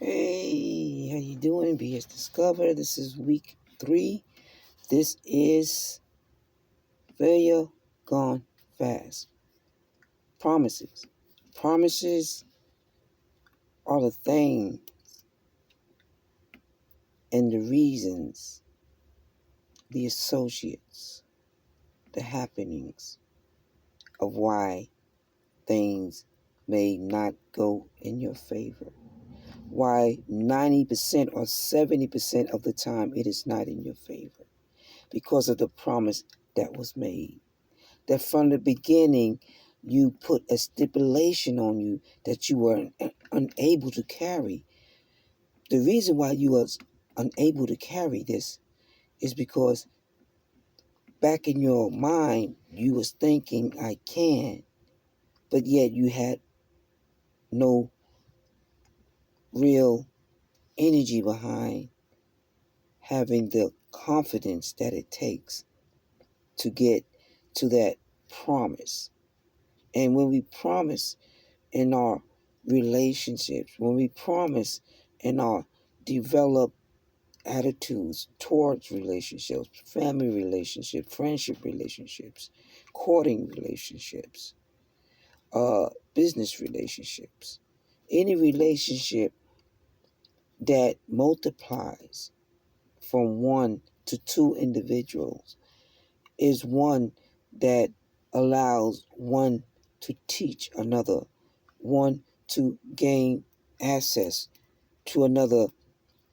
Hey, how you doing? BS Discover. This is week 3. This is failure gone fast. Promises. Promises are the thing and the reasons, the associates, the happenings of why things may not go in your favor. Why 90% or 70% of the time it is not in your favor. Because of the promise that was made. That from the beginning you put a stipulation on you that you were unable to carry. The reason why you was unable to carry this is because back in your mind you was thinking I can, but yet you had no real energy behind having the confidence that it takes to get to that promise. And when we promise in our relationships, when we promise in our developed attitudes towards relationships, family relationships, friendship relationships, courting relationships, business relationships, any relationship that multiplies from one to two individuals is one that allows one to teach another, one to gain access to another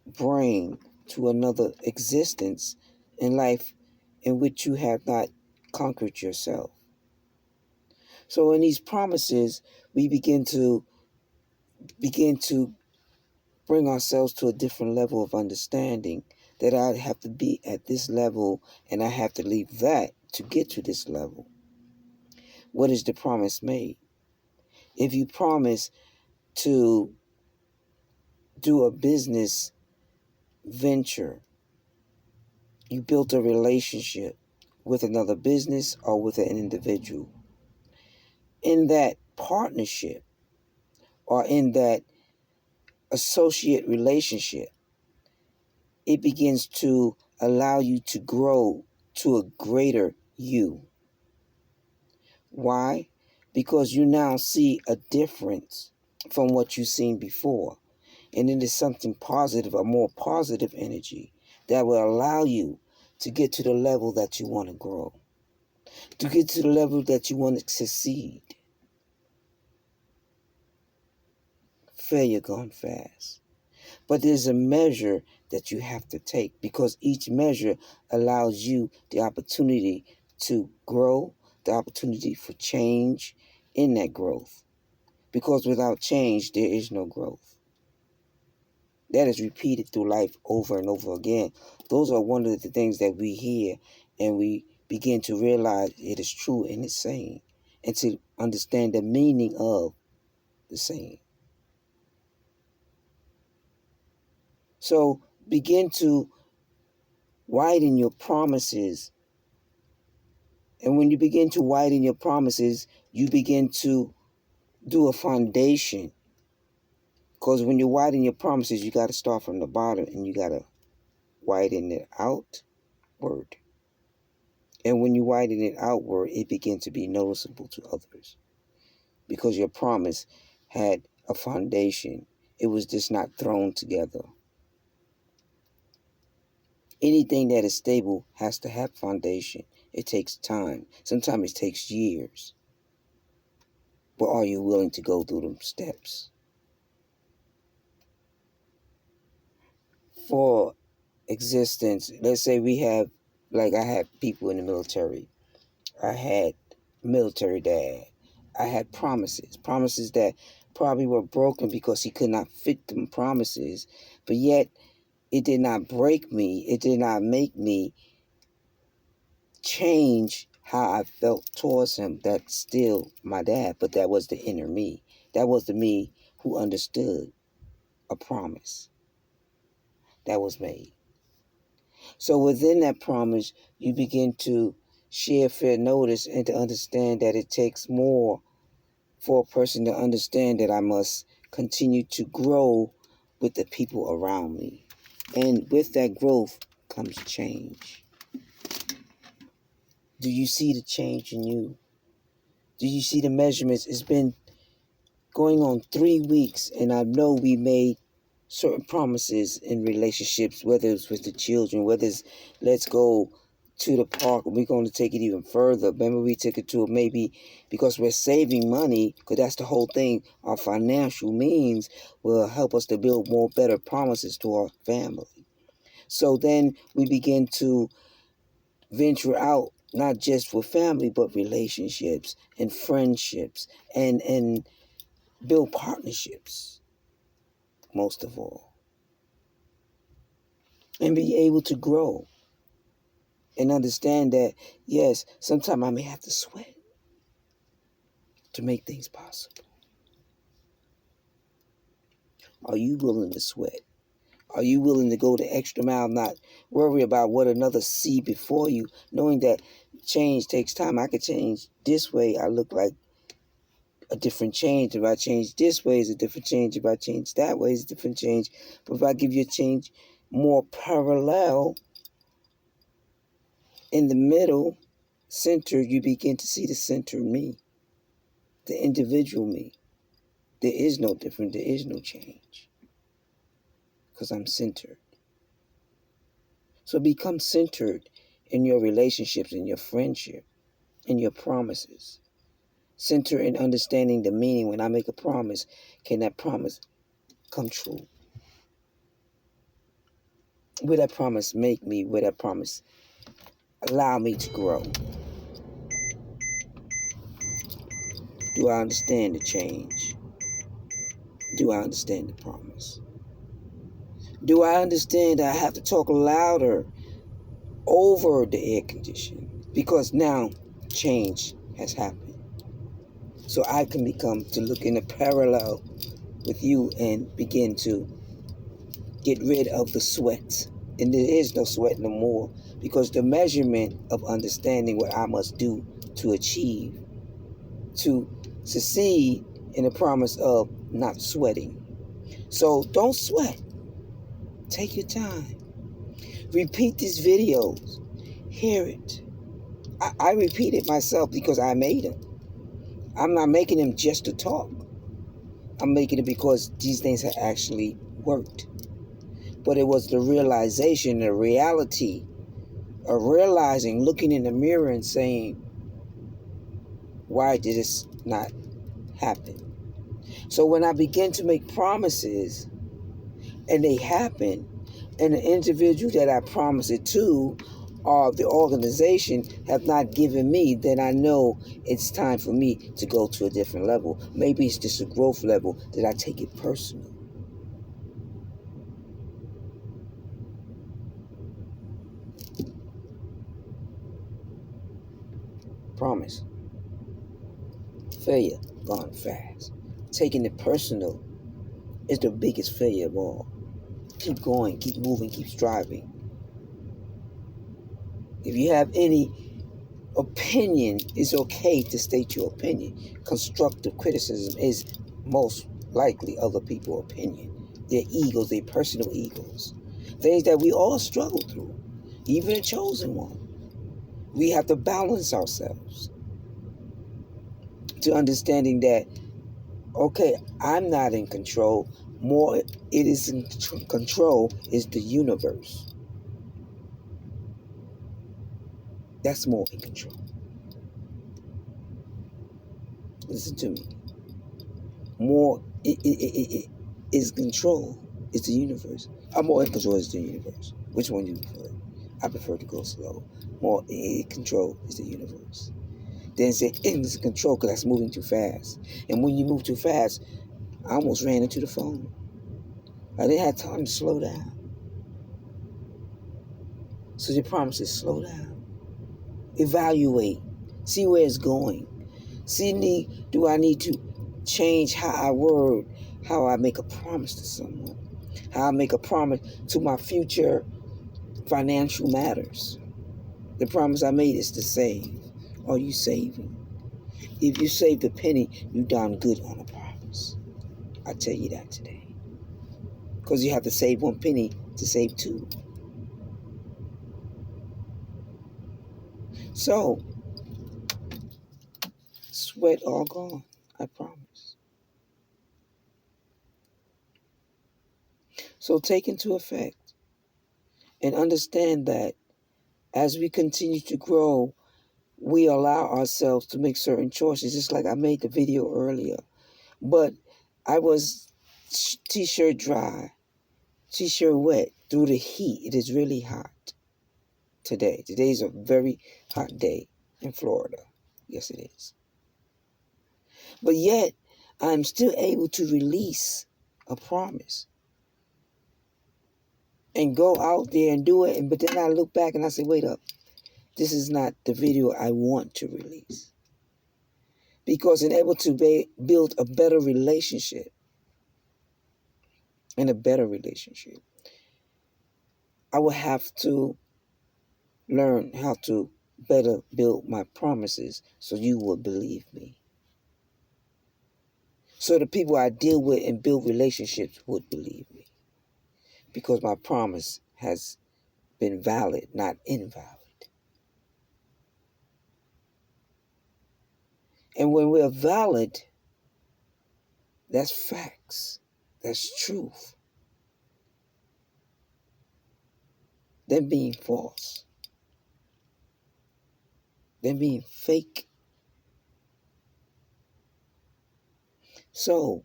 brain, to another existence in life in which you have not conquered yourself. So in these promises, we begin to bring ourselves to a different level of understanding that I have to be at this level and I have to leave that to get to this level. What is the promise made? If you promise to do a business venture, you built a relationship with another business or with an individual. In that partnership or in that associate relationship, it begins to allow you to grow to a greater you. Why? Because you now see a difference from what you've seen before. And it is something positive, a more positive energy that will allow you to get to the level that you want to grow, to get to the level that you want to succeed. Failure gone fast. But there's a measure that you have to take because each measure allows you the opportunity to grow, the opportunity for change in that growth. Because without change, there is no growth. That is repeated through life over and over again. Those are one of the things that we hear and we begin to realize it is true in its saying and to understand the meaning of the saying. So begin to widen your promises. And when you begin to widen your promises, you begin to do a foundation. Because when you widen your promises, you got to start from the bottom and you got to widen it outward. And when you widen it outward, it begins to be noticeable to others. Because your promise had a foundation. It was just not thrown together. Anything that is stable has to have foundation. It takes time. Sometimes it takes years. But are you willing to go through them steps? For existence, let's say we have, like I had people in the military. I had military dad. I had promises that probably were broken because he could not fit them promises, but yet it did not break me. It did not make me change how I felt towards him. That's still my dad, but that was the inner me. That was the me who understood a promise that was made. So within that promise, you begin to share fair notice and to understand that it takes more for a person to understand that I must continue to grow with the people around me. And with that growth comes change. Do you see the change in you? Do you see the measurements? It's been going on 3 weeks, and I know we made certain promises in relationships, whether it's with the children, whether it's let's go to the park and we're going to take it even further. Remember, we took it to maybe because we're saving money, because that's the whole thing. Our financial means will help us to build more better promises to our family. So then we begin to venture out, not just for family, but relationships and friendships and build partnerships, most of all, and be able to grow and understand that, yes, sometimes I may have to sweat to make things possible. Are you willing to sweat? Are you willing to go the extra mile, not worry about what another see before you, knowing that change takes time? I could change this way, I look like a different change. If I change this way, it's a different change. If I change that way, it's a different change. But if I give you a change more parallel in the middle, center, you begin to see the center in me, the individual me. There is no different. There is no change because I'm centered. So become centered in your relationships, in your friendship, in your promises. Center in understanding the meaning. When I make a promise, can that promise come true? Will that promise make me? Will that promise allow me to grow? Do I understand the change? Do I understand the promise? Do I understand that I have to talk louder over the air condition? Because now change has happened. So I can become to look in a parallel with you and begin to get rid of the sweat. And there is no sweat no more, because the measurement of understanding what I must do to achieve, to succeed in the promise of not sweating. So don't sweat. Take your time. Repeat these videos. Hear it. I repeat it myself because I made them. I'm not making them just to talk. I'm making it because these things have actually worked. But it was the realization, the reality of realizing, looking in the mirror and saying, why did this not happen? So when I begin to make promises and they happen, and the individual that I promised it to or the organization have not given me, then I know it's time for me to go to a different level. Maybe it's just a growth level that I take it personal. Promise. Failure gone fast. Taking it personal is the biggest failure of all. Keep going, keep moving, keep striving. If you have any opinion, it's okay to state your opinion. Constructive criticism is most likely other people's opinion. Their egos, their personal egos. Things that we all struggle through, even a chosen one. We have to balance ourselves to understanding that, okay, I'm not in control. More it is in control is the universe. That's more in control. Listen to me. More it is control is the universe. I'm more in control is the universe. Which one do you prefer? I prefer to go slow. More in control is the universe. Then say in control because that's moving too fast. And when you move too fast, I almost ran into the phone. I didn't have time to slow down. So the promise is slow down. Evaluate. See where it's going. See, do I need to change how I word, how I make a promise to someone, how I make a promise to my future financial matters. The promise I made is to save. Are you saving? If you saved a penny, you done good on a promise. I tell you that today. because you have to save 1 penny to save 2. So, sweat all gone, I promise. So take into effect and understand that as we continue to grow, we allow ourselves to make certain choices, just like I made the video earlier. But I was t-shirt dry, t-shirt wet through the heat. It is really hot today. Today's a very hot day in Florida. Yes, it is. But yet, I'm still able to release a promise and go out there and do it. But then I look back and I say, wait up. This is not the video I want to release. Because in able to build a better relationship, I will have to learn how to better build my promises so you will believe me. So the people I deal with and build relationships would believe me. Because my promise has been valid, not invalid. And when we're valid, that's facts. That's truth. Them being false. Them being fake. So,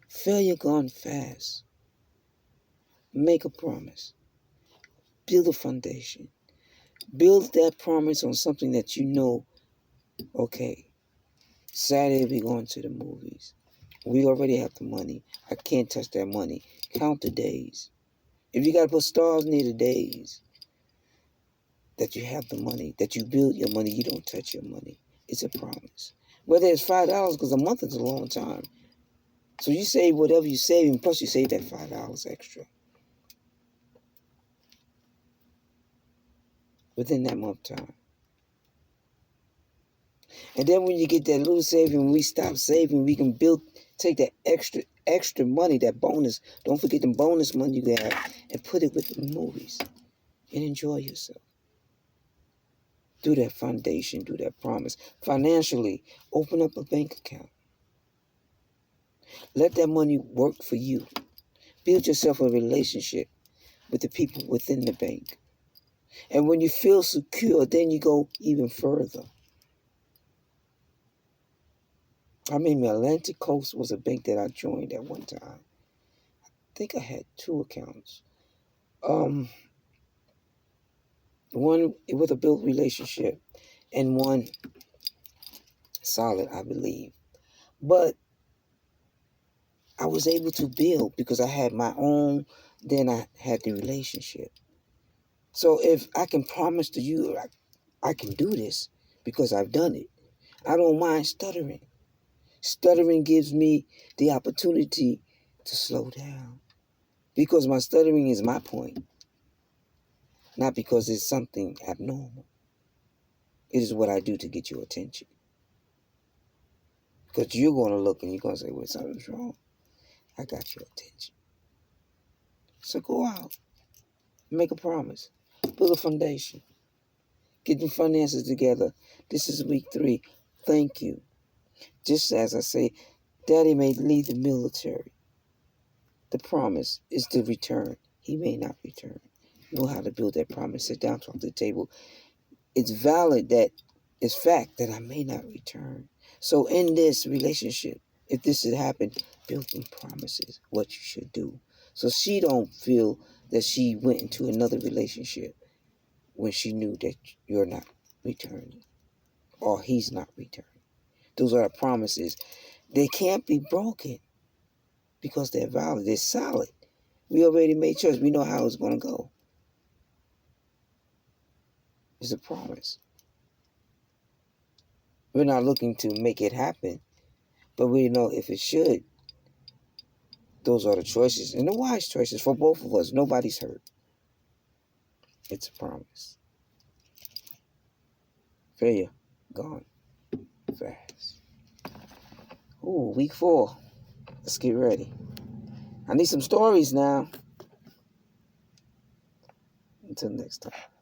failure gone fast. Make a promise. Build a foundation. Build that promise on something that you know, okay, Saturday we're going to the movies. We already have the money. I can't touch that money. Count the days. If you got to put stars near the days that you have the money, that you build your money, you don't touch your money. It's a promise. Whether it's $5, because a month is a long time. So you save whatever you save, and plus you save that $5 extra within that month time. And then when you get that little saving, we stop saving, we can take that extra money, that bonus. Don't forget the bonus money you got, and put it with the movies and enjoy yourself. Do that foundation, do that promise. Financially, open up a bank account. Let that money work for you. Build yourself a relationship with the people within the bank. And when you feel secure, then you go even further. I mean, Atlantic Coast was a bank that I joined at one time. I think I had 2 accounts. One with a built relationship and one solid, I believe. But I was able to build because I had my own, then I had the relationship. So if I can promise to you, I can do this because I've done it. I don't mind stuttering. Stuttering gives me the opportunity to slow down because my stuttering is my point, not because it's something abnormal. It is what I do to get your attention. Because you're going to look and you're going to say, well, something's wrong. I got your attention. So go out. Make a promise. Build a foundation. Get your finances together. This is week 3. Thank you. Just as I say, Daddy may leave the military. The promise is to return. He may not return. Know how to build that promise. Sit down, talk to the table. It's valid that it's fact that I may not return. So in this relationship, if this had happened, build some promises, what you should do. So she don't feel that she went into another relationship when she knew that you're not returning or he's not returning. Those are the promises. They can't be broken because they're valid. They're solid. We already made choice. We know how it's going to go. It's a promise. We're not looking to make it happen, but we know if it should, those are the choices. And the wise choices for both of us. Nobody's hurt. It's a promise. Failure. Gone. Fast. Ooh, week 4. Let's get ready. I need some stories now. Until next time.